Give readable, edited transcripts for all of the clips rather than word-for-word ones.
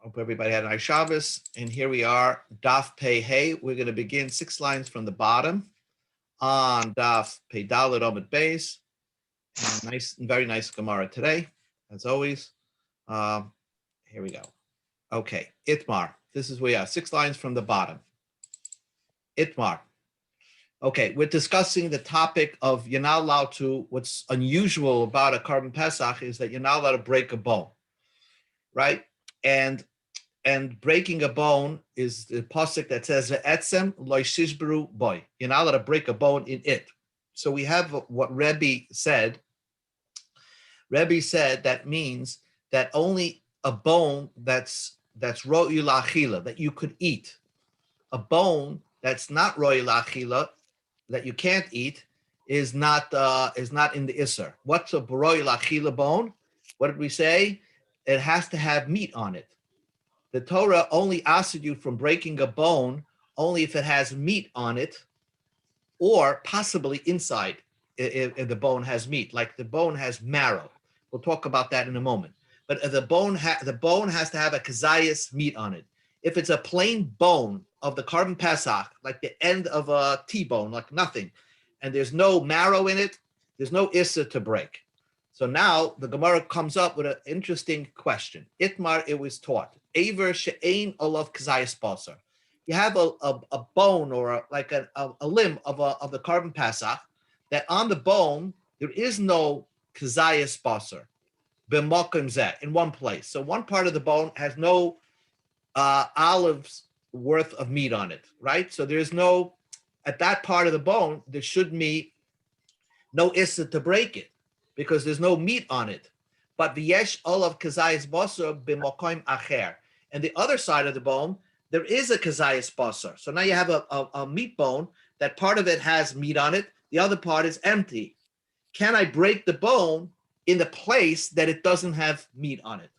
Hope everybody had a nice Shabbos. And here we are, Daf Pei Hey. We're going to begin 6 lines from the bottom on Daf Pei Dalet Omid Beis. Nice, very nice Gemara today, as always. Here we go. Okay, Itmar. This is where we are, 6 lines from the bottom. Itmar. Okay, we're discussing the topic of you're not allowed to, what's unusual about a Korban Pesach is that you're not allowed to break a bone, right? And breaking a bone is the pasuk that says "Etzem lo shishbru boy." You're not allowed to break a bone in it. So we have what Rebbe said. Rebbe said that means that only a bone that's ro'il la'achila, that you could eat. A bone that's not ro'il la'achila, that you can't eat, is not in the Isser. What's a ro'il la'achila bone? What did we say? It has to have meat on it. The Torah only asks you from breaking a bone only if it has meat on it, or possibly inside if the bone has meat, like the bone has marrow. We'll talk about that in a moment. But the bone has to have a kazayas meat on it. If it's a plain bone of the Korban Pesach, like the end of a T-bone, like nothing, and there's no marrow in it, there's no issa to break. So now the Gemara comes up with an interesting question. Itmar, it was taught. Aver she'ein olav kazayas basar. You have a bone or like a limb of the Korban Pesach that on the bone there is no kazayas basar b'makom zeh in one place. So one part of the bone has no olives worth of meat on it, right? So there's no, at that part of the bone there should be no issa to break it because there's no meat on it. But v'yesh olav kazayas basar b'makom acher. And the other side of the bone, there is a kazayas basar. So now you have a meat bone that part of it has meat on it, the other part is empty. Can I break the bone in the place that it doesn't have meat on it?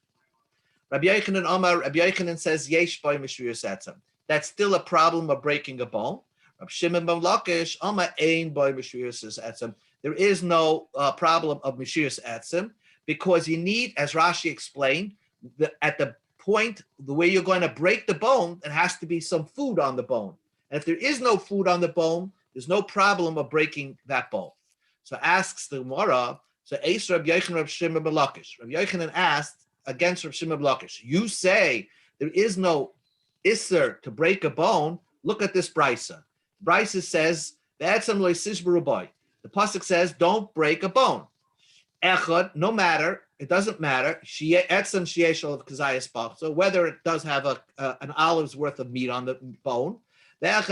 Rabbi Yochanan says, Yesh by Mishrius Etzem. That's still a problem of breaking a bone. Rabbi Shimon ben Lakish, Amar Ein by Mishrius Etzem. There is no problem of Mishrius Etzem because you need, as Rashi explained, at the point, the way you're going to break the bone, there has to be some food on the bone. And if there is no food on the bone, there's no problem of breaking that bone. So asks the Gemara, so Eis Rabbi Yochanan Rabbi Shimon ben Lakish. Rabbi Yochanan asked against Rabbi Shimon ben Lakish, you say there is no Isser to break a bone. Look at this brisa. Brisa says, the pasuk says, don't break a bone. Echad, no matter, it doesn't matter. So whether it does have an olive's worth of meat on the bone, and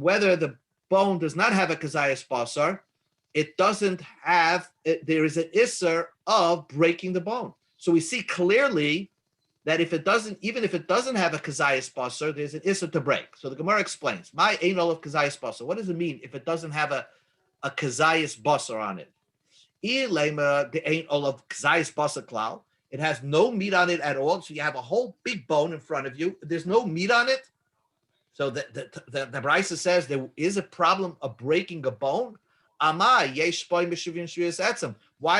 whether the bone does not have a kazayas basar, it doesn't have. There is an isser of breaking the bone. So we see clearly that if it doesn't, even if it doesn't have a kazayas basar, there's an isser to break. So the Gemara explains, "My ein olav kazayas basar." What does it mean if it doesn't have a kazayas basar on it? It has no meat on it at all. So you have a whole big bone in front of you. There's no meat on it. So the Brisa says there is a problem of breaking a bone. Why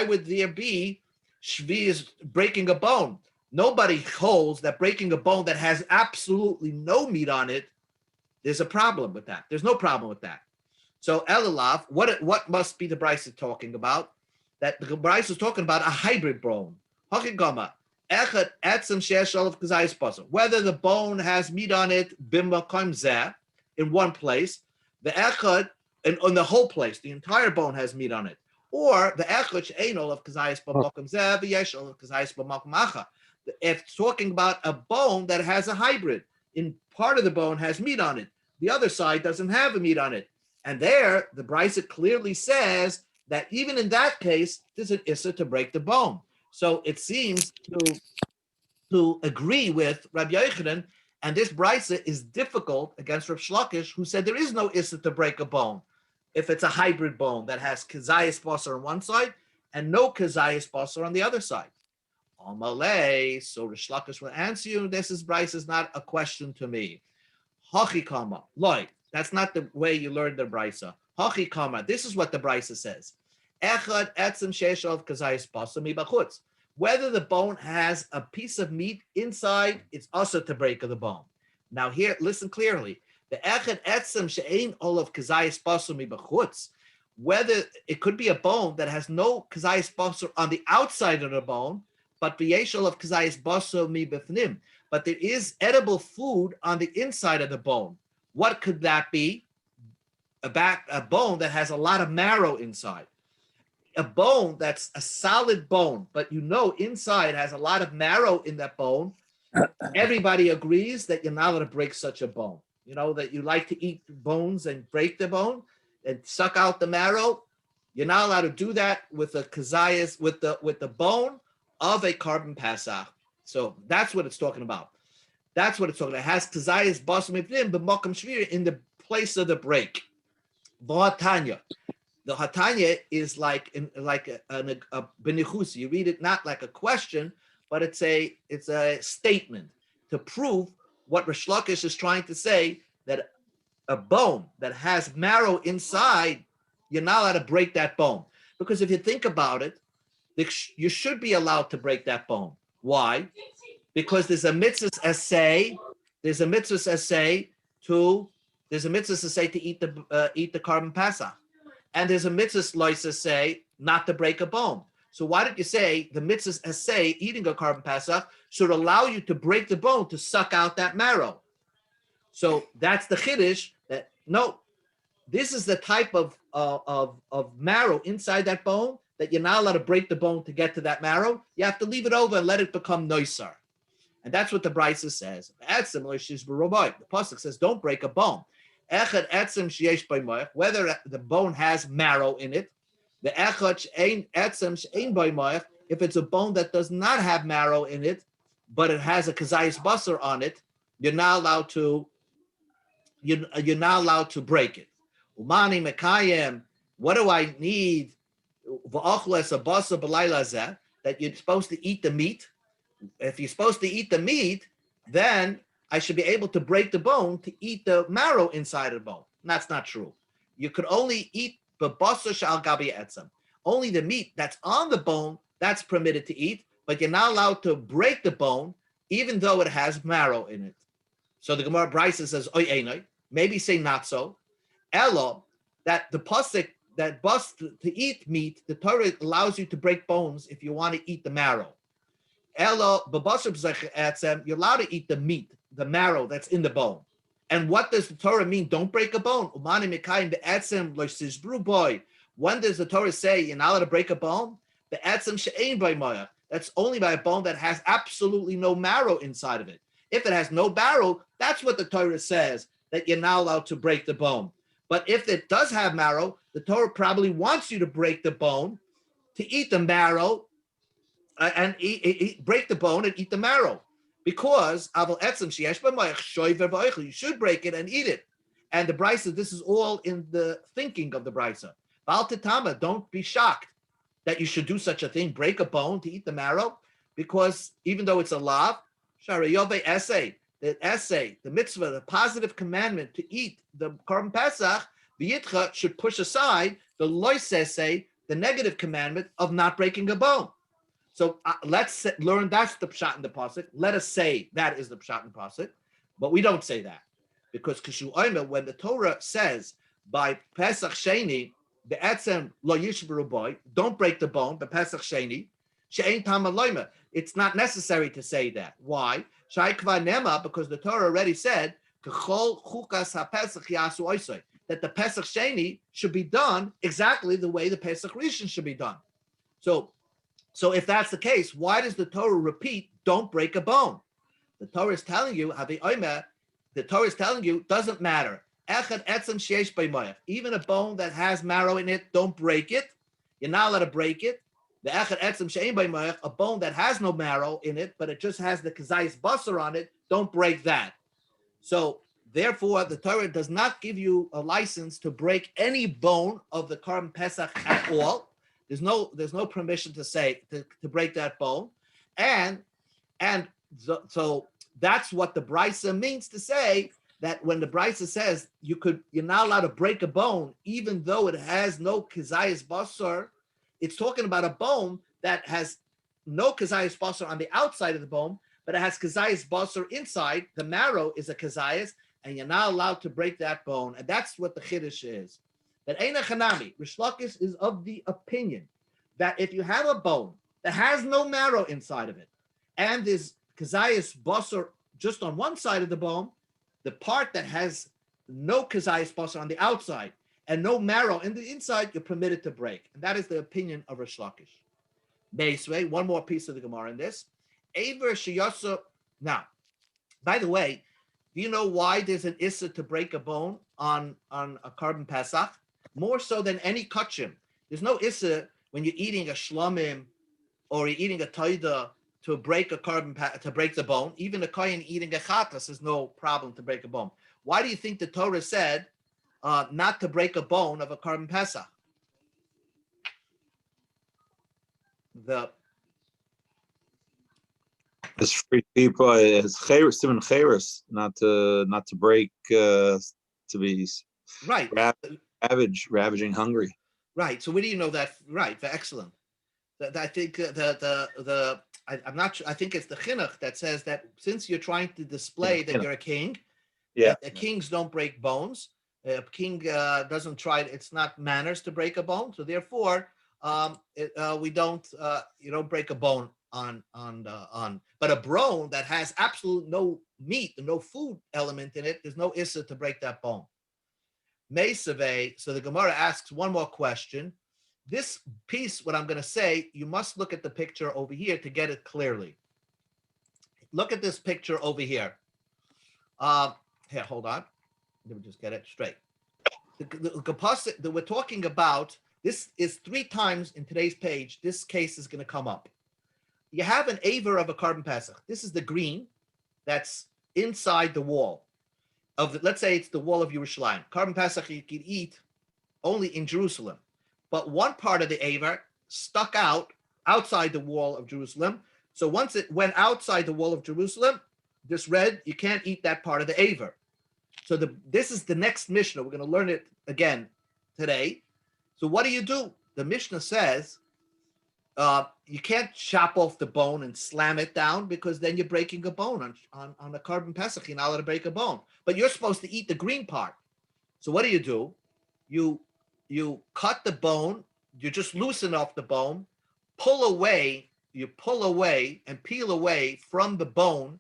would there be shvius breaking a bone? Nobody holds that breaking a bone that has absolutely no meat on it, there's a problem with that. There's no problem with that. So Elulav, what must be the Brisa talking about? That the Brisa is talking about a hybrid bone. Whether the bone has meat on it in one place, the echad and on the whole place, the entire bone has meat on it, or the echad she'ein of kazayis b'makom zeh v'yesh olav kazayis b'makom acha. If it's talking about a bone that has a hybrid, in part of the bone has meat on it, the other side doesn't have a meat on it, and there the Brisa clearly says that even in that case, there's an issa to break the bone. So it seems to agree with Rabbi Yochanan, and this brisa is difficult against Rav Shlokish, who said there is no issa to break a bone if it's a hybrid bone that has kazayas basar on one side and no kazayas basar on the other side. Amalei, so Rav Shlokish will answer you, this brisa is not a question to me. Hachikama, loy, that's not the way you learn the brisa. Hachikama, this is what the brisa says. Echad etzem sheishov kazayis basar mibachutz. Whether the bone has a piece of meat inside, it's also to break of the bone. Now here, listen clearly. The echad etzem she'ein olav kazayis basur mibachutz. Whether it could be a bone that has no kazayis basur on the outside of the bone, but b'yesh olav kazayis basur mibifnim. But there is edible food on the inside of the bone. What could that be? A bone that has a lot of marrow inside. A bone that's a solid bone, but inside has a lot of marrow in that bone. Everybody agrees that you're not allowed to break such a bone. That you like to eat bones and break the bone and suck out the marrow. You're not allowed to do that with a kazayas, with the bone of a carbon Pesach. So that's what it's talking about. That's what it's talking about. It has kazayas basum mipnim b'makam shvir in the place of the break. V'hatanya. The Hatanya is like a benichus. You read it not like a question, but it's a statement to prove what Rish Lakish is trying to say, that a bone that has marrow inside, you're not allowed to break that bone. Because if you think about it, you should be allowed to break that bone. Why? Because there's a mitzvah essay. There's a mitzvah essay to eat the carbon Pesach. And there's a mitzvah loisa say not to break a bone. So why did you say the mitzvah say eating a carbon Pesach should allow you to break the bone to suck out that marrow? So that's the chiddush. That no, this is the type of marrow inside that bone that you're not allowed to break the bone to get to that marrow. You have to leave it over and let it become noisar. And that's what the Brisa says. Add similar the pasuk says don't break a bone. Echad etzem sheyesh b'moich, whether the bone has marrow in it. The echad she'ein etzem she'ein b'moich, if it's a bone that does not have marrow in it, but it has a kazayis basar on it, you're not allowed to break it. Umani mekayem, what do I need? V'achles a basar b'layla zeh, that you're supposed to eat the meat. If you're supposed to eat the meat, then I should be able to break the bone to eat the marrow inside of the bone. And that's not true. You could only eat b'basar shal gabi etzem. Only the meat that's on the bone, that's permitted to eat, but you're not allowed to break the bone, even though it has marrow in it. So the Gemara Brisa says, oy einoi, maybe say not so. Elo, that the pasuk that bus to eat meat, the Torah allows you to break bones if you want to eat the marrow. Elo, b'basar b'zech etzem, you're allowed to eat the meat, the marrow that's in the bone. And what does the Torah mean? Don't break a bone. Umani mekayim be'etzem lo shizbru boy. When does the Torah say you're not allowed to break a bone? Be'etzem she'ein b'moyach. That's only by a bone that has absolutely no marrow inside of it. If it has no marrow, that's what the Torah says, that you're not allowed to break the bone. But if it does have marrow, the Torah probably wants you to break the bone, to eat the marrow, and break the bone and eat the marrow. Because you should break it and eat it. And the Brisa, this is all in the thinking of the Brisa. Don't be shocked that you should do such a thing, break a bone to eat the marrow, because even though it's a lav, the mitzvah, the positive commandment to eat the Korban Pesach, should push aside the lois essay, the negative commandment of not breaking a bone. So let's learn that's the pshat in the pasuk. Let us say that is the pshat in the pasuk, but we don't say that, because Kishu Omer, when the Torah says by Pesach Sheni, the etzem lo yishbru boy, don't break the bone, but Pesach Sheni, she'ein tam aloyma. It's not necessary to say that. Why? Shai kvar nema, because the Torah already said kechol chukas haPesach yasu oisoi, that the Pesach Sheni should be done exactly the way the Pesach Rishon should be done. So if that's the case, why does the Torah repeat, don't break a bone? The Torah is telling you, doesn't matter. Even a bone that has marrow in it, don't break it. You're not allowed to break it. A bone that has no marrow in it, but it just has the kazayis basar on it, don't break that. So therefore, the Torah does not give you a license to break any bone of the Korban Pesach at all. There's no permission to say to break that bone, and so that's what the Brisa means to say, that when the Brisa says you're not allowed to break a bone even though it has no kazayis basar, it's talking about a bone that has no kazayas basar on the outside of the bone, but it has kazayas basar inside. The marrow is a kazayas, and you're not allowed to break that bone. And that's what the chiddush is. That Eina Chanami, Rish Lakish is of the opinion that if you have a bone that has no marrow inside of it, and there's kazayas basar just on one side of the bone, the part that has no kazayas basar on the outside and no marrow in the inside, you're permitted to break. And that is the opinion of Rish Lakish. Beisway, one more piece of the Gemara in this. Aver sheyasa. Now, by the way, do you know why there's an issa to break a bone on a carbon Pesach? More so than any kachim. There's no issa when you're eating a shlamim or you're eating a taida to break a to break the bone. Even a kohen eating a chatas is no problem to break a bone. Why do you think the Torah said not to break a bone of a carbon Pesach? It's free people. It's simon cheres, not to break, to be right, ravaging hungry. Right. So where do you know that? Right. Excellent. I think I'm not sure. I think it's the chinuch that says that since you're trying to display that you're a king, kings don't break bones. A king doesn't try. It's not manners to break a bone. So therefore, we don't. You don't break a bone on. But a bone that has absolute no meat, no food element in it, there's no issa to break that bone. Meisave. So the Gemara asks one more question. This piece, what I'm going to say, you must look at the picture over here to get it clearly. Look at this picture over here. Here, hold on. Let me just get it straight. The we're talking about, this is 3 times in today's page, this case is going to come up. You have an aver of a carbon Pesach. This is the green that's inside the wall. Let's say it's the wall of Yerushalayim. Carbon Pesach you can eat only in Jerusalem. But one part of the aver stuck out outside the wall of Jerusalem. So once it went outside the wall of Jerusalem, this read, you can't eat that part of the aver. So this is the next Mishnah. We're going to learn it again today. So what do? The Mishnah says you can't chop off the bone and slam it down because then you're breaking a bone on a carbon Pesach. You're not allowed to break a bone. But you're supposed to eat the green part. So what do? You cut the bone, you just loosen off the bone, you pull away and peel away from the bone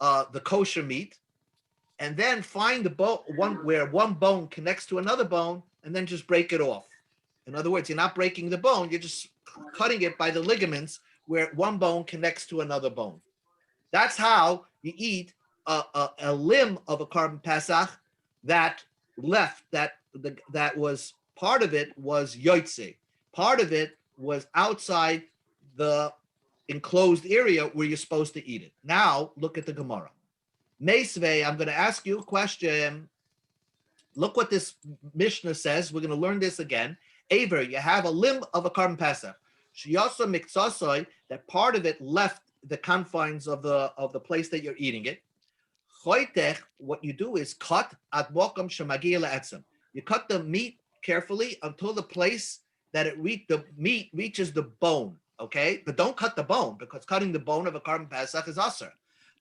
the kosher meat, and then find the bone where one bone connects to another bone, and then just break it off. In other words, you're not breaking the bone, you're just cutting it by the ligaments where one bone connects to another bone. That's how you eat a limb of a carbon Pesach that left, that was part of it was yotze. Part of it was outside the enclosed area where you're supposed to eat it. Now, look at the Gemara. Meisvei, I'm going to ask you a question. Look what this Mishnah says. We're going to learn this again. Aver, you have a limb of a carbon Pesach. Shiyasa miktsasoi, that part of it left the confines of the place that you're eating it. Choitech, what you do is cut at mokum shemagia le'etzem. You cut the meat carefully until the place that the meat reaches the bone, okay? But don't cut the bone, because cutting the bone of a carbon Pesach is aser.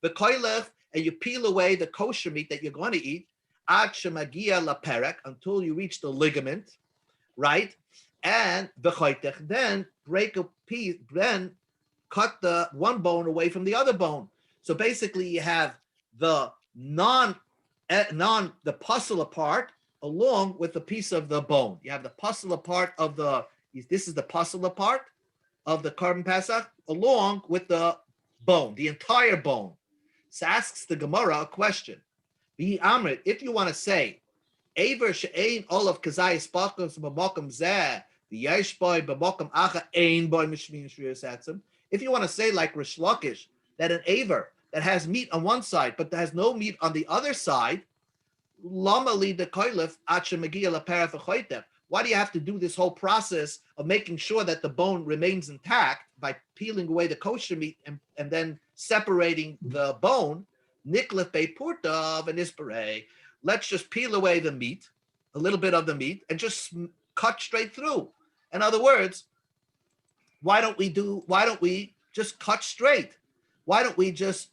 But koilech, and you peel away the kosher meat that you're going to eat, ad shemagia laperek, until you reach the ligament, right? And v'choitech, then break a piece, then cut the one bone away from the other bone. So basically you have the the puzzle part along with a piece of the bone. You have the puzzle part of this is the puzzle part of the carbon Pesach along with the bone, the entire bone. So asks the Gemara a question. If you want to say, Aver she'ein olav kazayis bakos b'mokum zeh v'yesh boy b'mokum acha ein boy mishmin shrius atzim. If you want to say like Rish Lakish, that an aver that has meat on one side but that has no meat on the other side, why do you have to do this whole process of making sure that the bone remains intact by peeling away the kosher meat and then separating the bone? Let's just peel away the meat, a little bit of the meat, and just cut straight through. In other words, why don't we just cut straight? Why don't we just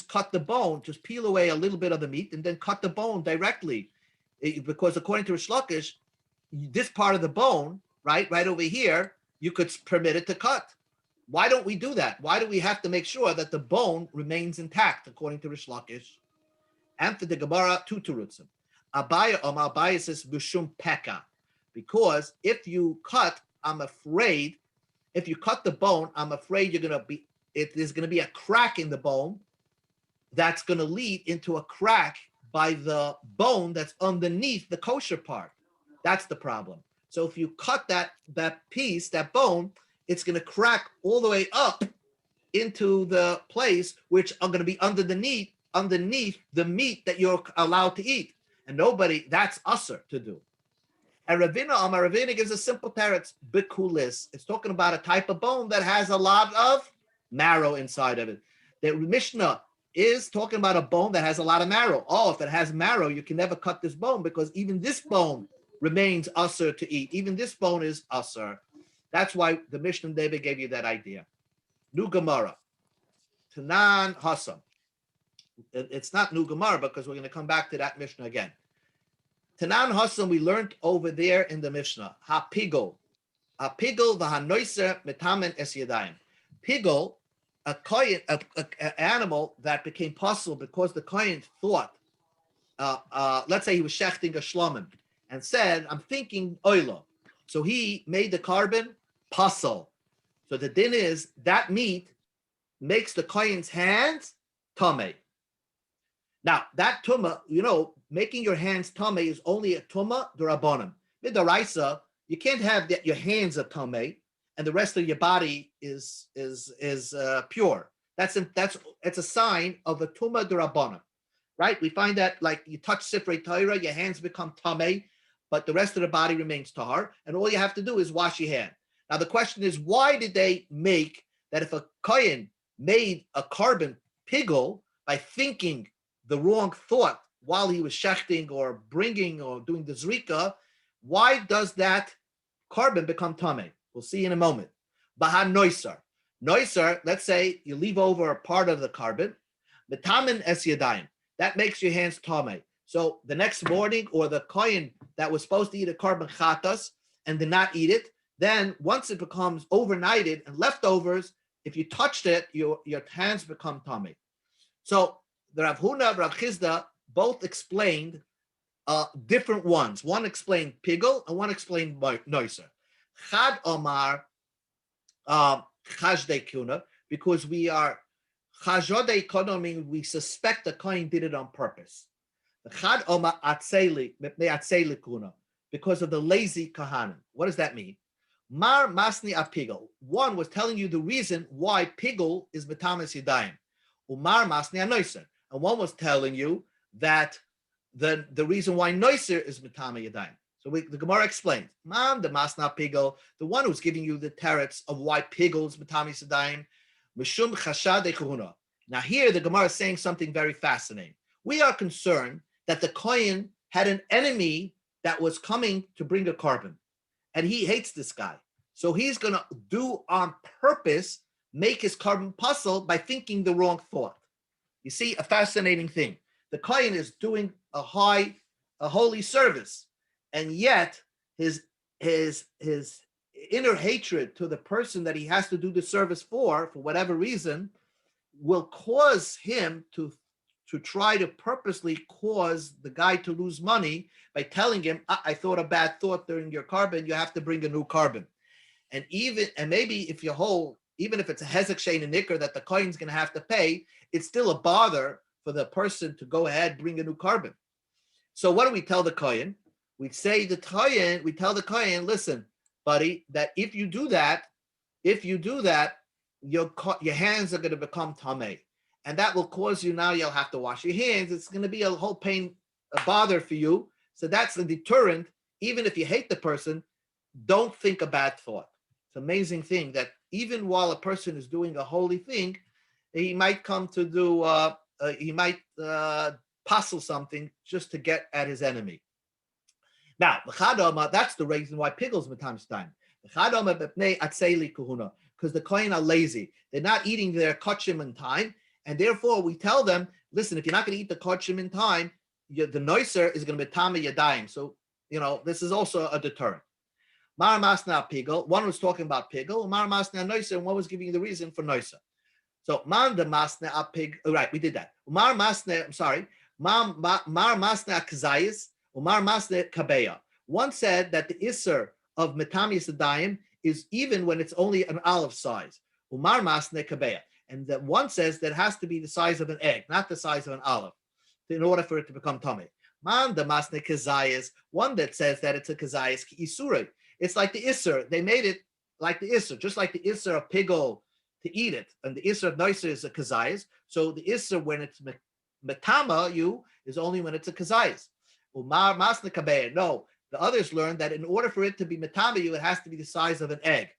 cut the bone, just peel away a little bit of the meat and then cut the bone directly? Because according to Rish Lakish, this part of the bone, right over here, you could permit it to cut. Why don't we do that? Why do we have to make sure that the bone remains intact, according to Rish Lakish? And for the Gemara, two terutzim. Abaya says b'shum peka, because if you cut, if you cut the bone, I'm afraid there's going to be a crack in the bone that's going to lead into a crack by the bone that's underneath the kosher part. That's the problem. So if you cut that piece, that bone, it's going to crack all the way up into the place which are going to be underneath the meat that you're allowed to eat. And that's usher to do. And Ravina gives a simple teretz, bikulis. It's talking about a type of bone that has a lot of marrow inside of it. The Mishnah is talking about a bone that has a lot of marrow. Oh, if it has marrow, you can never cut this bone because even this bone remains usher to eat. Even this bone is usher. That's why the Mishnah David gave you that idea. New Gemara. Tanan Hassam. It's not New Gemara because we're going to come back to that Mishnah again. Tanan Hassam, we learned over there in the Mishnah. Ha-pigol. Ha-pigol v'ha-noiser metamen es yadayim. Pigol, an animal that became possible because the kohen thought, let's say he was shechting a shlomim and said, I'm thinking oilo. So he made the carbon puzzle. So the din is that meat makes the kohen's hands tameh. Now that tumah, making your hands tameh is only a tumah d'rabbanan. Midaraisa, you can't have your hands are tameh and the rest of your body is pure. It's a sign of a tumah d'rabbanan, right? We find that like you touch Sifrei Torah, your hands become tameh, but the rest of the body remains tahar, and all you have to do is wash your hand. Now the question is, why did they make that if a kohen made a carbon pigel by thinking the wrong thought while he was shechting or bringing or doing the zrika, why does that carbon become tameh? We'll see in a moment. Baha noiser. Noiser, let's say you leave over a part of the carbon, metamen es yadayim. That makes your hands tameh. So the next morning, or the kohen that was supposed to eat a carbon chatas and did not eat it, then once it becomes overnighted and leftovers, if you touched it, your hands become tameh. So the Rav Huna and Rav Chizda both explained different ones. One explained pigel and one explained noiser. Chad Omar Chajdei Kuna, because we are Chajodei Kuna, meaning we suspect the kohen did it on purpose. The Chad Omar Atzeli Kuna, because of the lazy kahanim. What does that mean? Mar Masni Apigel. One was telling you the reason why pigel is metames yadayim. Umar Masni Anoiser. And one was telling you that the reason why noiser is metame yadayim. So the Gemara explains, man, the masna pigel, the one who's giving you the teretz of why pigel is metame yadayim, mishum chashad echuna. Now here the Gemara is saying something very fascinating. We are concerned that the kohen had an enemy that was coming to bring a carbon, and he hates this guy. So he's going to do on purpose, make his carbon puzzle by thinking the wrong thought. You see, a fascinating thing. The kohen is doing a holy service, and yet his inner hatred to the person that he has to do the service for whatever reason, will cause him to try to purposely cause the guy to lose money by telling him, I thought a bad thought during your carbon, you have to bring a new carbon. And maybe if even if it's a hezek shein and nikr that the kohen's going to have to pay, it's still a bother for the person to go ahead and bring a new carbon. So what do we tell the kohen? We tell the kohen, listen, buddy, that if you do that, your hands are going to become tameh, and that will cause you, now you'll have to wash your hands. It's going to be a whole pain, a bother for you. So that's a deterrent. Even if you hate the person, don't think a bad thought. It's an amazing thing that even while a person is doing a holy thing, he might come to do, puzzle something just to get at his enemy. Now, that's the reason why pigels sometimes time. because the kohen are lazy. They're not eating their kachim in time, and therefore we tell them, listen, if you're not going to eat the kachim in time, the noiser is going to be tama yadayim. So this is also a deterrent. Mar masna pigel. One was talking about pigel. Mar masna noiser, and one was giving you the reason for noiser. So man the masna a pig. Right, we did that. Mar masna. I'm sorry. Mar masna kazayis. Umar masna kabeya. One said that the isser of metami yadayim is even when it's only an olive size. Umar masne kabeya. And that one says that it has to be the size of an egg, not the size of an olive, in order for it to become tummy. Man the masne kazayas, one that says that it's a kazayas ki isuri. It's like the isser. They made it like the isser, just like the isser of pigol to eat it. And the isser of noiser is a kazayas. So the isser when it's metama you is only when it's a kazayas. Umar masne kabeya. No. The others learned that in order for it to be metamayu, it has to be the size of an egg,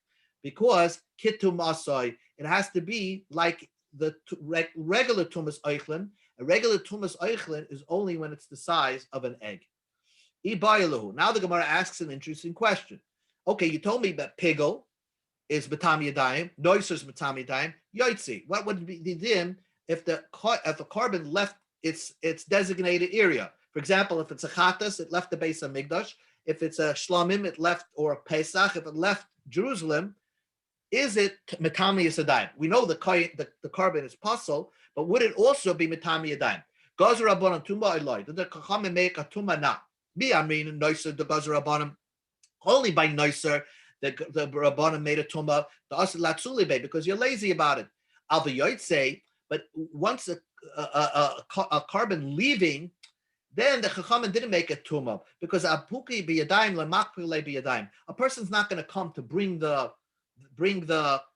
because kitum asoi, it has to be like the regular tumas eichlin. A regular tumas eichlin is only when it's the size of an egg. Now the Gemara asks an interesting question. Okay, you told me that pigel is metami yadayim, noiser is metami yadayim, yaitzi. What would be the din if the carbon left its designated area? For example, if it's a chatas, it left the base of Migdash. If it's a shlamim, it left, or a Pesach, if it left Jerusalem, is it metami yadayim? We know the carbon is puzzle, but would it also be metami yadayim? Gazer rabbanon tuma eloi. Did the chachamim make a tuma? Not. Me, I mean, noiser the gazer rabbanon. Only by noiser the rabbanon made a tuma. The asad latzuli be, because you're lazy about it. Al v'yoytze, but once a carbon leaving, then the Chachamim didn't make a tumah, because apuki biyadayim lemakpile biyadayim. A person's not going to come to bring the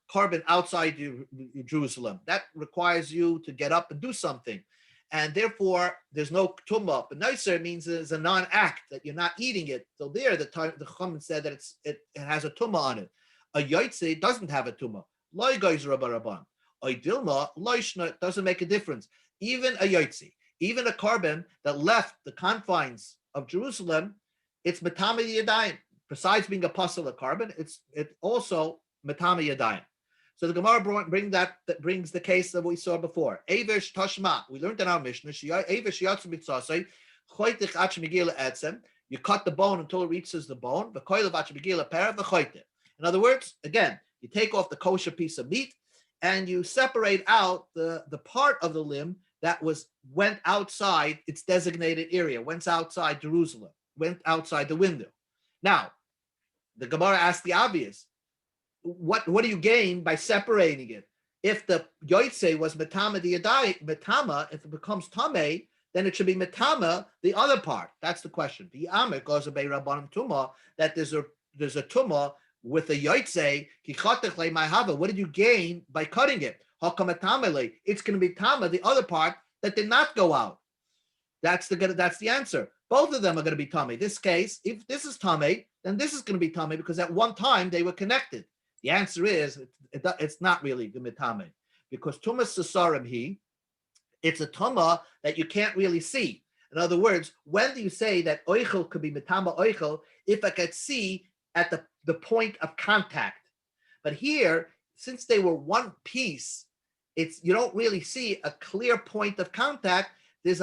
carbon outside Jerusalem. That requires you to get up and do something, and therefore there's no tumah. But noiser means it's a non-act, that you're not eating it. So there, the Chachamim said that it has a tumah on it. A yaitze doesn't have a tumah. Loy goyz rabban. A dilma loishna doesn't make a difference. Even a yaitze. Even a carbon that left the confines of Jerusalem, it's metami yadayim. Besides being a puzzle of carbon, it's also metami yadayim. So the Gemara brings the case that we saw before. Eivish tashma. We learned in our Mishnah. Eivish yatsu mitzasei choytich ach megila etzem. You cut the bone until it reaches the bone. V'koylev ach megila pera v'choyte. In other words, again, you take off the kosher piece of meat and you separate out the part of the limb that went outside its designated area, went outside Jerusalem, went outside the window. Now, the Gemara asked the obvious. What do you gain by separating it? If the yoitze was metama the yadai, metama, if it becomes tame, then it should be metama the other part. That's the question. The Amir goes obey Rabbanim Tuma, that there's a tuma with a yoitze, what did you gain by cutting it? It's going to be tama, the other part that did not go out. That's the answer. Both of them are going to be tame. This case, if this is tame, then this is going to be tame, because at one time they were connected. The answer is it's not really the mitame, because tumas sasarim it's a tuma that you can't really see. In other words, when do you say that oichel could be mitama oichel if I could see at the point of contact? But here, since they were one piece, you don't really see a clear point of contact. There's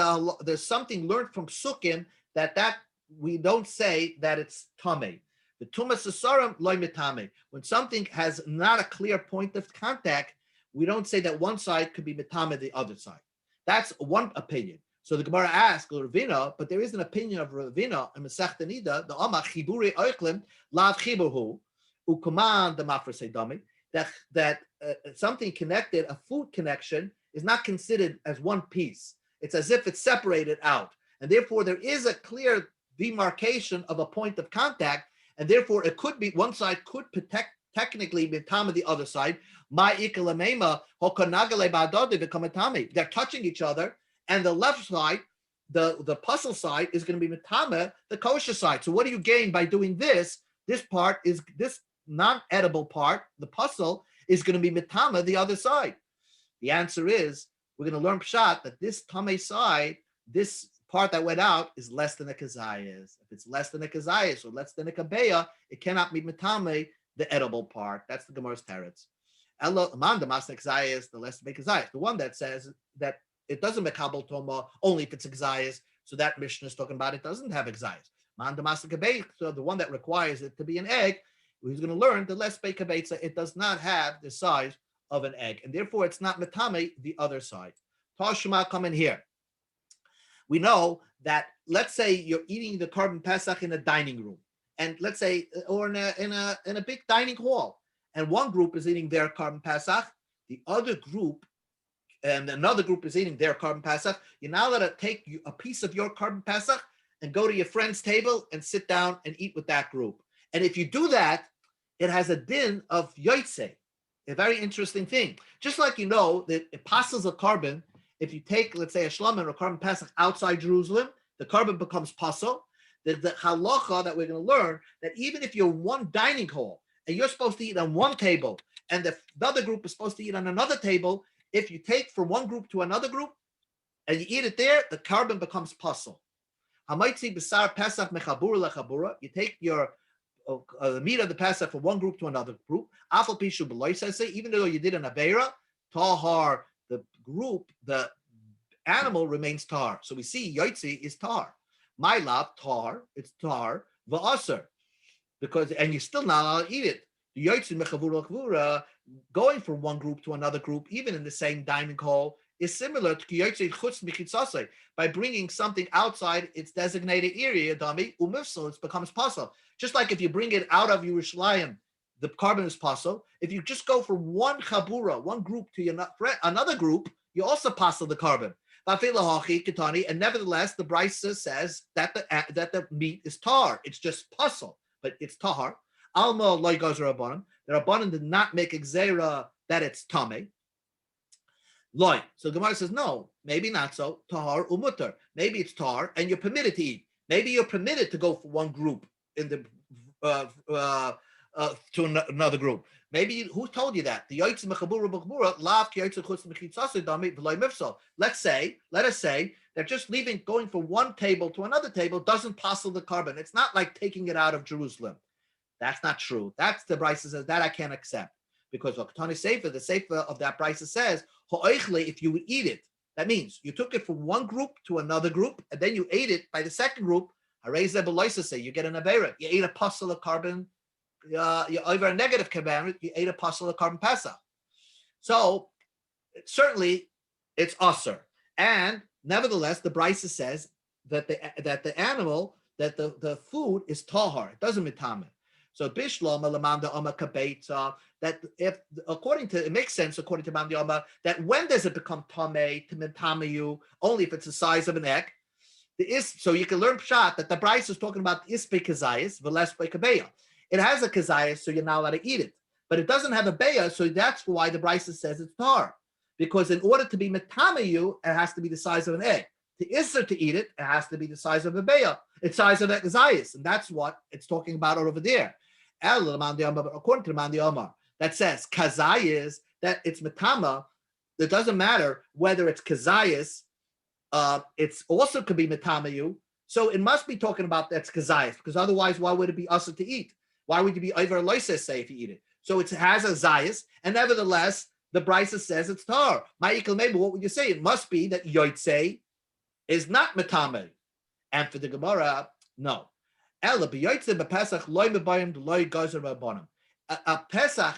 something learned from Sukkim that we don't say that it's tame. The tumas sasarim loy mitame. When something has not a clear point of contact, we don't say that one side could be mitame the other side. That's one opinion. So the Gemara asks Ravina, but there is an opinion of Ravina in Masechta Nida, the Amach chiburi oichlim lav chiburhu u'kuman the mafrasei dami, that something connected, a food connection, is not considered as one piece. It's as if it's separated out, and therefore there is a clear demarcation of a point of contact, and therefore it could be one side could technically be tama the other side. They're touching each other, and the left side, the puzzle side, is going to be mitama the kosher side. So what do you gain by doing this? This part is this non-edible part, the puzzle, is going to be mitama the other side. The answer is we're going to learn pshat that this tame side, this part that went out, is less than a kazayas. If it's less than a kazayas or less than a kabeya, it cannot be mitame the edible part. That's the Gemara's teretz. Amanda Masnik Zayas, the less make Zayas. The one that says that it doesn't make Kabul Toma only if it's Zayas. So that Mishnah is talking about it doesn't have Zayas. Amanda Masnik Kabeit, so the one that requires it to be an egg, he's going to learn the less Beit Kabeit, it does not have the size of an egg, and therefore it's not Metame the other side. Tashma, come in here. We know that, let's say you're eating the Korban Pesach in a dining room, and let's say, or in a big dining hall, and one group is eating their Korban Pesach, the other group, and another group is eating their Korban Pesach. You're now allowed to take a piece of your Korban Pesach and go to your friend's table and sit down and eat with that group. And if you do that, it has a din of yotzei, a very interesting thing. Just like you know that it passes a carbon, if you take, let's say, a shlomen or Korban Pesach outside Jerusalem, the carbon becomes pasul. The halacha that we're going to learn, that even if you're one dining hall and you're supposed to eat on one table and the other group is supposed to eat on another table, if you take from one group to another group and you eat it there, the carbon becomes pasul. Hamaitzi b'sar Pesach mechabura lechabura. You take your the meat of the Pesach from one group to another group. Afal pishu b'loy says, even though you did an aveira, tahar, the group, the animal remains tar. So we see yotzi is tar. My love, tar, it's tar, va'aser. Because, and you're still not allowed to eat it. The yotzi mechavura lechavura, going from one group to another group, even in the same dining hall, is similar to yotzi chutz michitzasei. By bringing something outside its designated area, dami umifsel, it becomes pasul. Just like if you bring it out of Yerushalayim, the carbon is pasul. If you just go from one chabura, one group to another group, you also pasul the carbon. And nevertheless, the Brisa says that the meat is tar. It's just pasul, but it's tahar. Alma loy gazer rabbanon. The rabbanon did not make exera that it's tameh. Loy. So Gemara says, no, maybe not so. Tahar umutter. Maybe it's tar, and you're permitted to eat. Maybe you're permitted to go for one group in the to another group. Maybe who told you that? The yoytz mechabura b'chabura lav ki yoytz chutz mechitzasei dami v'loy mifsal. Let us say that just going from one table to another table doesn't pasul the carbon. It's not like taking it out of Jerusalem. That's not true. That's the Brisa says that I can't accept, because the sefer of that Brisa says if you would eat it, that means you took it from one group to another group, and then you ate it by the second group. You get an avera. You ate a pasul of carbon. You over a negative commandment. You ate a pasul of carbon pesach. So certainly it's usher, and nevertheless the Brisa says that the animal, that the food is tahar. It doesn't mitame. So Bishlam Alamanda Oma Kabeta, that if according to it makes sense according to Mandi Oma, that when does it become tameh to mitame only if it's the size of an egg? So you can learn pshat that the Bryce is talking about ispe kazayas, velespe kabeya. It has a kazayas, so you're not allowed to eat it, but it doesn't have a beya, so that's why the Bryce says it's tar, because in order to be mitame it has to be the size of an egg. To isser to eat it, it has to be the size of a beya, it's size of a kazayas, and that's what it's talking about over there. According to Mandi Omar, that says kazayas, that it's mitama. It doesn't matter whether it's kazayas. It's also could be mitamayu. So it must be talking about that's kazayas, because otherwise, why would it be usher to eat? Why would you be over loises say if you eat it? So it has a zayas, and nevertheless, the Brisa says it's tar. Ma'ikal maybe what would you say? It must be that yotzei is not mitame, and for the Gemara, no. A Pesach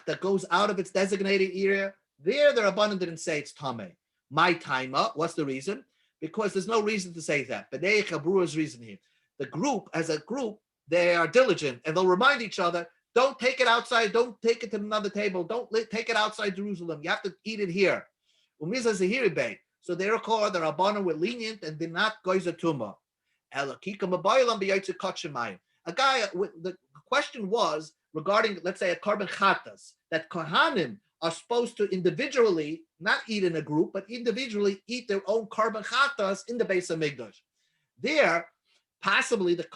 that goes out of its designated area, there the Rabbanan didn't say it's tameh. My timer, what's the reason? Because there's no reason to say that. But B'nei Chabrua's reason here. The group, as a group, they are diligent and they'll remind each other, don't take it outside, don't take it to another table, don't take it outside Jerusalem. You have to eat it here. So therefore, the Rabbanan were lenient and did not goizer tumah. A guy, the question was regarding, let's say, a carbon chatas, that kohanim are supposed to individually, not eat in a group, but individually eat their own carbon chatas in the Beis Hamikdash. There, possibly the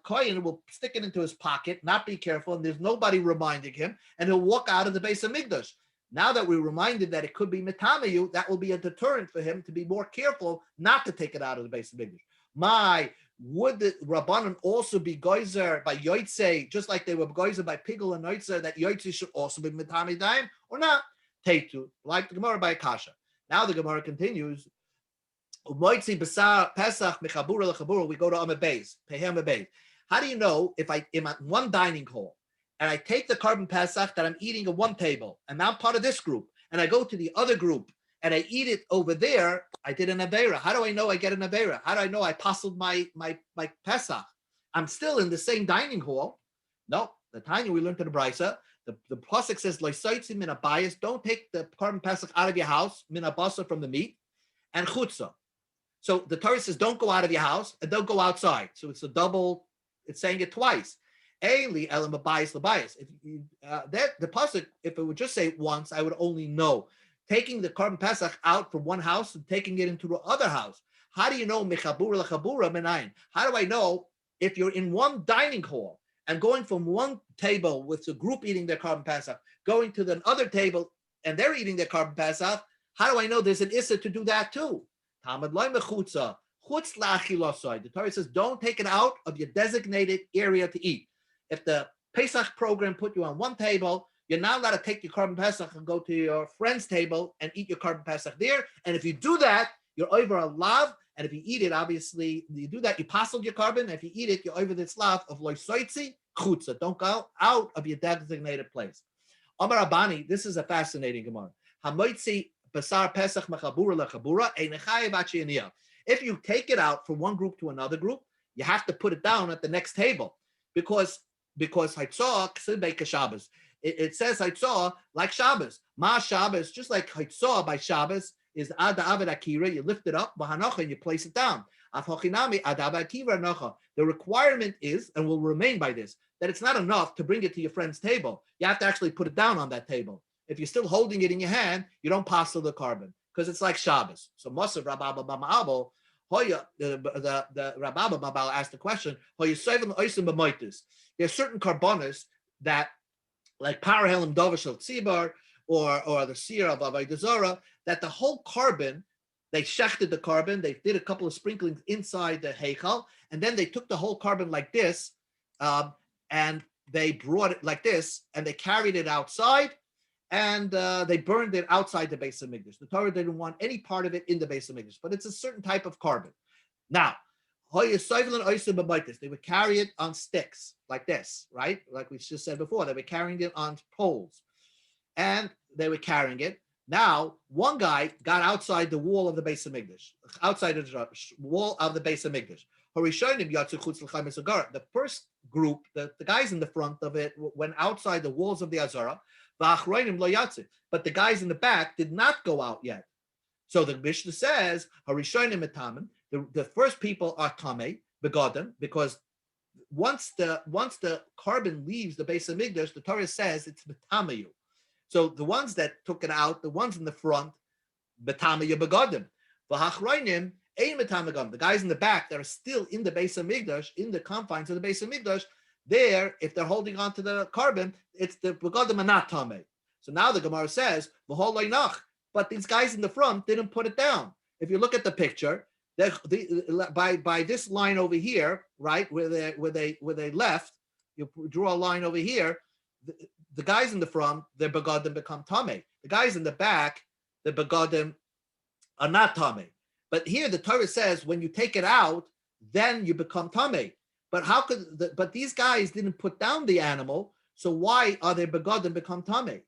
kohen will stick it into his pocket, not be careful, and there's nobody reminding him, and he'll walk out of the Beis Hamikdash. Now that we're reminded that it could be mitamayu, that will be a deterrent for him to be more careful not to take it out of the Beis Hamikdash. Would the Rabbanan also be geyser by Yoitze, just like they were geyser by Pigel and Yoitze, that Yoitze should also be Mitami Daim, or not? Tetu, like the Gemara by Kasha. Now the Gemara continues. We go to Amud Beis, Pehem Beis. How do you know if I'm at one dining hall and I take the carbon Pesach that I'm eating at one table, and now I'm part of this group, and I go to the other group and I eat it over there, I did an Aveira. How do I know I get an Aveira? How do I know I passled my Pesach? I'm still in the same dining hall. No, the Tanya we learned to the Brisa. The pasuk says, "Loisaitzim min abayis." Don't take the carbon Pesach out of your house, min abasa from the meat, and chutza. So the Torah says, don't go out of your house and don't go outside. So it's a double. It's saying it twice. The pasuk, if it would just say it once, I would only know. Taking the carbon Pesach out from one house and taking it into the other house. How do you know mechabura lechabura menayin? How do I know if you're in one dining hall and going from one table with a group eating their carbon Pesach, going to the other table and they're eating their carbon Pesach? How do I know there's an issa to do that too? Talmud loy mechutza. The Torah says, don't take it out of your designated area to eat. If the Pesach program put you on one table, you're now allowed to take your carbon Pesach and go to your friend's table and eat your carbon Pesach there. And if you do that, you're over a lav. And if you eat it, obviously, you do that, you passed your carbon. And if you eat it, you're over this lav of loy soitzi chutza. Don't go out of your designated place. Amar Abani, this is a fascinating Gemara. Hamoitzi basar Pesach mechabura lechabura einechayev achiyaniyah. If you take it out from one group to another group, you have to put it down at the next table because Haitzah ksibei Shabbos. It says Haitzah like Shabbos. Ma Shabbos, just like Haitzah by Shabbos is Ada Avad Akira. You lift it up, Bahanocha, and you place it down. Afhochinami Ada Avad Akira Nocha. The requirement is, and will remain by this, that it's not enough to bring it to your friend's table. You have to actually put it down on that table. If you're still holding it in your hand, you don't pass the carbon. Because it's like Shabbos. So Mosav Rababa Bama'abo, Hoya, the Rababa Babal asked the question, Hoya Seven Oisim B'moitis. There's certain carbonas that, like Parahelim Dovashel Tzibar or the Seer of Avaydazara, that the whole carbon, they shechted the carbon, they did a couple of sprinklings inside the Heichal, and then they took the whole carbon like this, and they brought it like this, and they carried it outside, and they burned it outside the Beis Hamikdash. The Torah didn't want any part of it in the Beis Hamikdash, but it's a certain type of carbon. Now, they would carry it on sticks like this, right? Like we just said before, they were carrying it on poles, and they were carrying it. Now, one guy got outside the wall of the Beis Hamikdash, outside the wall of the Beis Hamikdash. The first group, the guys in the front of it, went outside the walls of the Azara. But the guys in the back did not go out yet. So the Mishnah says, the first people are Tameh, Begodim, because once the carbon leaves the Beis Hamikdash, the Torah says it's Betamayu. So the ones that took it out, the ones in the front, Betamayu Begodim. The guys in the back that are still in the Beis Hamikdash, in the confines of the Beis Hamikdash, there, if they're holding on to the carbon, it's the begodim and not tameh. So now the Gemara says, but these guys in the front didn't put it down. If you look at the picture, by this line over here, right, where they left, you draw a line over here. The guys in the front, their begodim become tameh. The guys in the back, the begodim are not tameh. But here the Torah says, when you take it out, then you become tameh. But how could? But these guys didn't put down the animal, so why are they begodim become tameh?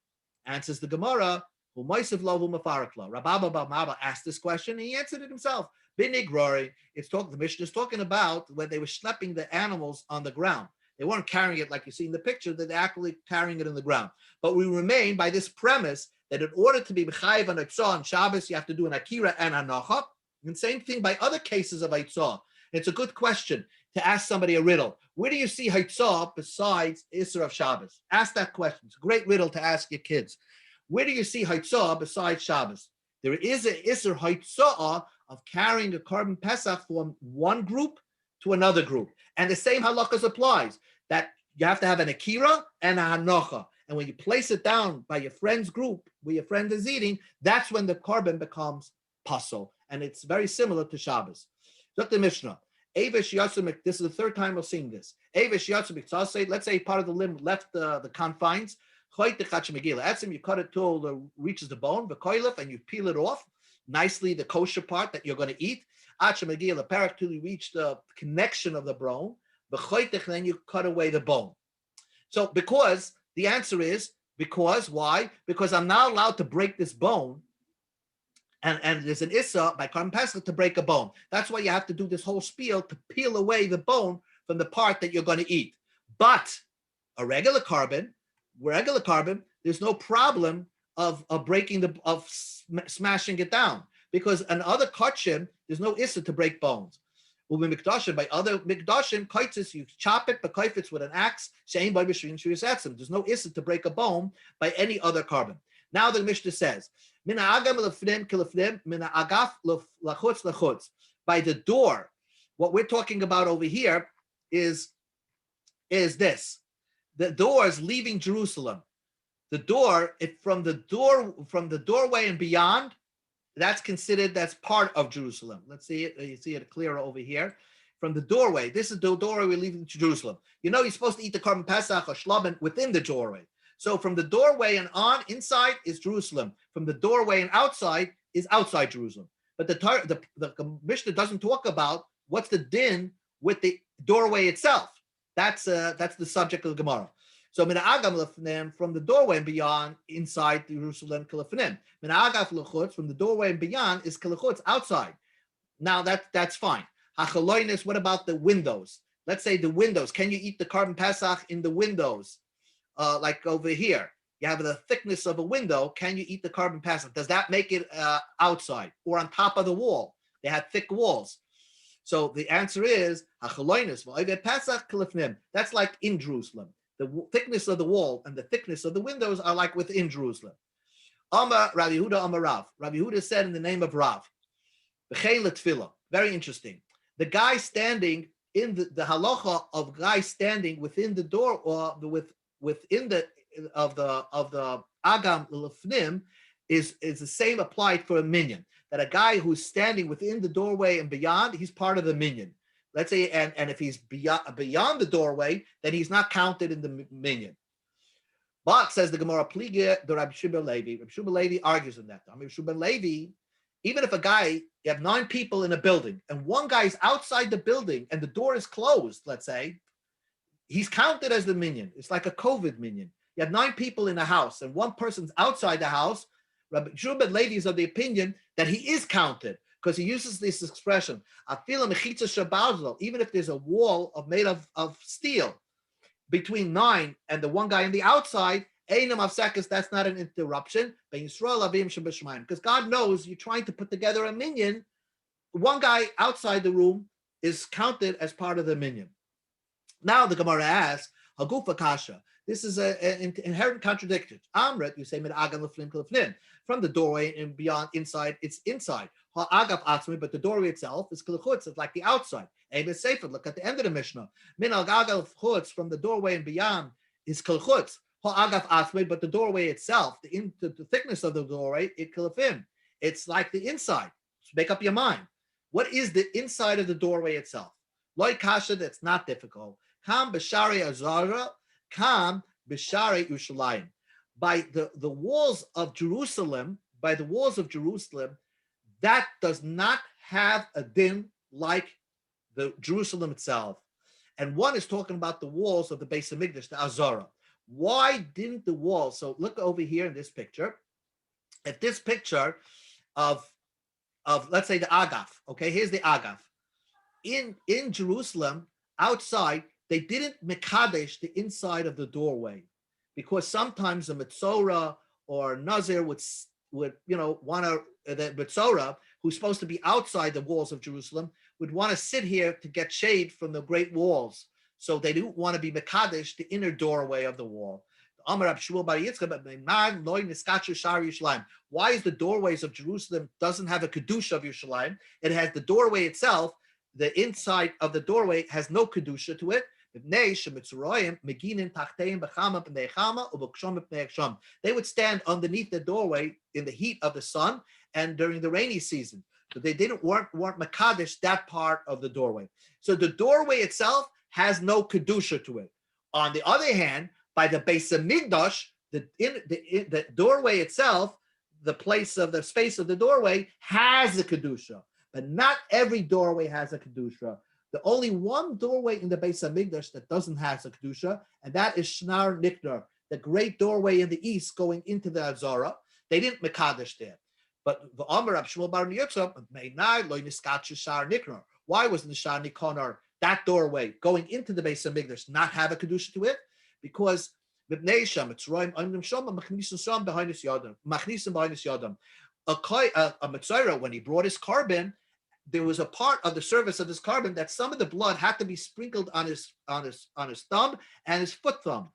Answers the Gemara. Rabba Maba asked this question, and he answered it himself. The Mishnah is talking about when they were schlepping the animals on the ground. They weren't carrying it like you see in the picture; they're actually carrying it in the ground. But we remain by this premise that in order to be mechayev on Eitzah on Shabbos, you have to do an akira and hanocha. And same thing by other cases of Eitzah. It's a good question to ask somebody a riddle. Where do you see Haitzah besides Isser of Shabbos? Ask that question. It's a great riddle to ask your kids. Where do you see Haitzah besides Shabbos? There is an Isser Haitzah of carrying a carbon Pesach from one group to another group. And the same halachas applies, that you have to have an Akira and a Hanocha. And when you place it down by your friend's group, where your friend is eating, that's when the carbon becomes pasul. And it's very similar to Shabbos. Look at the Mishnah. This is the third time we're seeing this. Let's say part of the limb left the confines. You cut it till it reaches the bone, and you peel it off nicely, the kosher part that you're going to eat. Till you reach the connection of the bone, then you cut away the bone. So because the answer is because why? Because I'm not allowed to break this bone. And there's an issa by Karban Pesach to break a bone. That's why you have to do this whole spiel to peel away the bone from the part that you're going to eat. But a regular carbon, there's no problem of breaking smashing it down, because in other kachim there's no issa to break bones. By other mikdashim, kaitis, you chop it, but kaifits with an axe. There's no issa to break a bone by any other carbon. Now the Mishnah says, by the door. What we're talking about over here is this: the doors leaving Jerusalem. The door, from the doorway and beyond, that's part of Jerusalem. Let's see it. You see it clearer over here. From the doorway, this is the doorway we're leaving to Jerusalem. You're supposed to eat the Karban Pesach or Shlaben within the doorway. So from the doorway and on, inside is Jerusalem. From the doorway and outside is outside Jerusalem. But the Mishnah doesn't talk about what's the din with the doorway itself. That's the subject of the Gemara. So from the doorway and beyond, inside Jerusalem, from the doorway and beyond is kilachutz, outside. Now that's fine. What about the windows? Let's say the windows. Can you eat the Karban Pesach in the windows? Like over here, you have the thickness of a window. Can you eat the Karban Pesach? Does that make it outside or on top of the wall? They had thick walls. So the answer is that's like in Jerusalem. The thickness of the wall and the thickness of the windows are like within Jerusalem. Amar Rabbi Yehuda Amar Rav. Rabbi Yehuda said in the name of Rav. Very interesting. The guy standing in the halacha of guy standing within the door or within the agam lefnim is the same applied for a minyan. That a guy who's standing within the doorway and beyond, he's part of the minyan. Let's say, and if he's beyond the doorway, then he's not counted in the minyan. But says the Gemara, Pliga the Rabbi Shimon Levi. Rabbi Shimon Levi argues on that. Rabbi Shimon Levi, even if you have 9 people in a building, and one guy is outside the building and the door is closed, let's say, he's counted as the minyan. It's like a COVID minyan. You have 9 people in a house, and one person's outside the house. Rabbi Shimon Levi is of the opinion that he is counted, because he uses this expression, even if there's a wall made of steel between 9 and the one guy on the outside, that's not an interruption. Because God knows you're trying to put together a minyan. One guy outside the room is counted as part of the minyan. Now the Gemara asks, Hagufa Kasha. This is an inherent contradiction. Amrit, you say, from the doorway and beyond, inside, it's inside. But the doorway itself is kilchutz, it's like the outside. Look at the end of the Mishnah. From the doorway and beyond is kilchutz. But the doorway itself, the thickness of the doorway, it's like the inside. So make up your mind. What is the inside of the doorway itself? Loy kasha, that's not difficult. Kam b'shari azara, kam b'shari Yerushalayim. By the walls of Jerusalem, that does not have a din like the Jerusalem itself. And one is talking about the walls of the Beis Hamikdash, the Azara. Why didn't the walls? So look over here in this picture. At this picture of let's say the Agaf. Okay, here's the Agaf. In Jerusalem, outside, they didn't mekadesh the inside of the doorway, because sometimes a Metzora or Nazir would want to, the Metzora, who's supposed to be outside the walls of Jerusalem, would want to sit here to get shade from the great walls. So they don't want to be mekadesh the inner doorway of the wall. Why is the doorways of Jerusalem doesn't have a kedusha of Yerushalayim? It has the doorway itself. The inside of the doorway has no kedusha to it. They would stand underneath the doorway in the heat of the sun and during the rainy season. So they didn't want mekadesh that part of the doorway. So the doorway itself has no kedusha to it. On the other hand, by the Beis Hamikdash, the doorway itself, the space of the doorway has a kedusha, but not every doorway has a kedusha. The only one doorway in the Beis Hamikdash that doesn't have a kedusha, and that is Shnar Niknar, the great doorway in the east going into the Azara. They didn't mekadesh there, but the Amar Rab Shmuel Bar Yotzar meinai lo niskatsh Shar Niknar. Why wasn't the Shar Niknar, that doorway going into the Beis Hamikdash, not have a kedusha to it? Because a Mitzrayim when he brought his carbon, there was a part of the service of his carbon that some of the blood had to be sprinkled on his thumb and his foot thumb,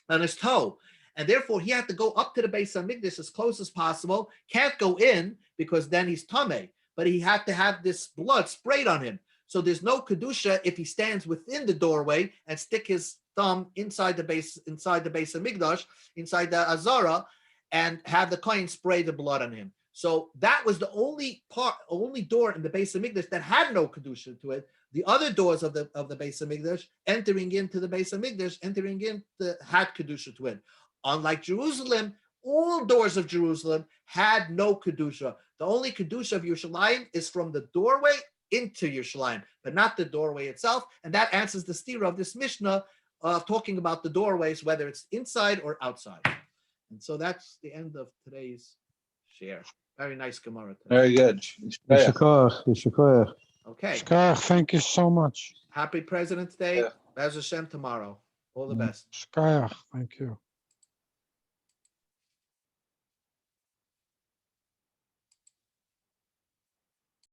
on his toe. And therefore, he had to go up to the Beis Hamikdash as close as possible. Can't go in because then he's tamei, but he had to have this blood sprayed on him. So there's no kedusha if he stands within the doorway and stick his thumb inside the Beis Hamikdash, inside the Azara, and have the kohen spray the blood on him. So that was the only door in the Beis Hamikdash that had no kedusha to it. The other doors of the Beis Hamikdash, entering into the Beis Hamikdash, had kedusha to it. Unlike Jerusalem, all doors of Jerusalem had no kedusha. The only kedusha of Yerushalayim is from the doorway into Yerushalayim, but not the doorway itself. And that answers the stira of this Mishnah of talking about the doorways, whether it's inside or outside. And so that's the end of today's share. Very nice Gemara today. Very good. Okay. Thank you so much. Happy President's Day. Bez Hashem tomorrow. All the best. Thank you.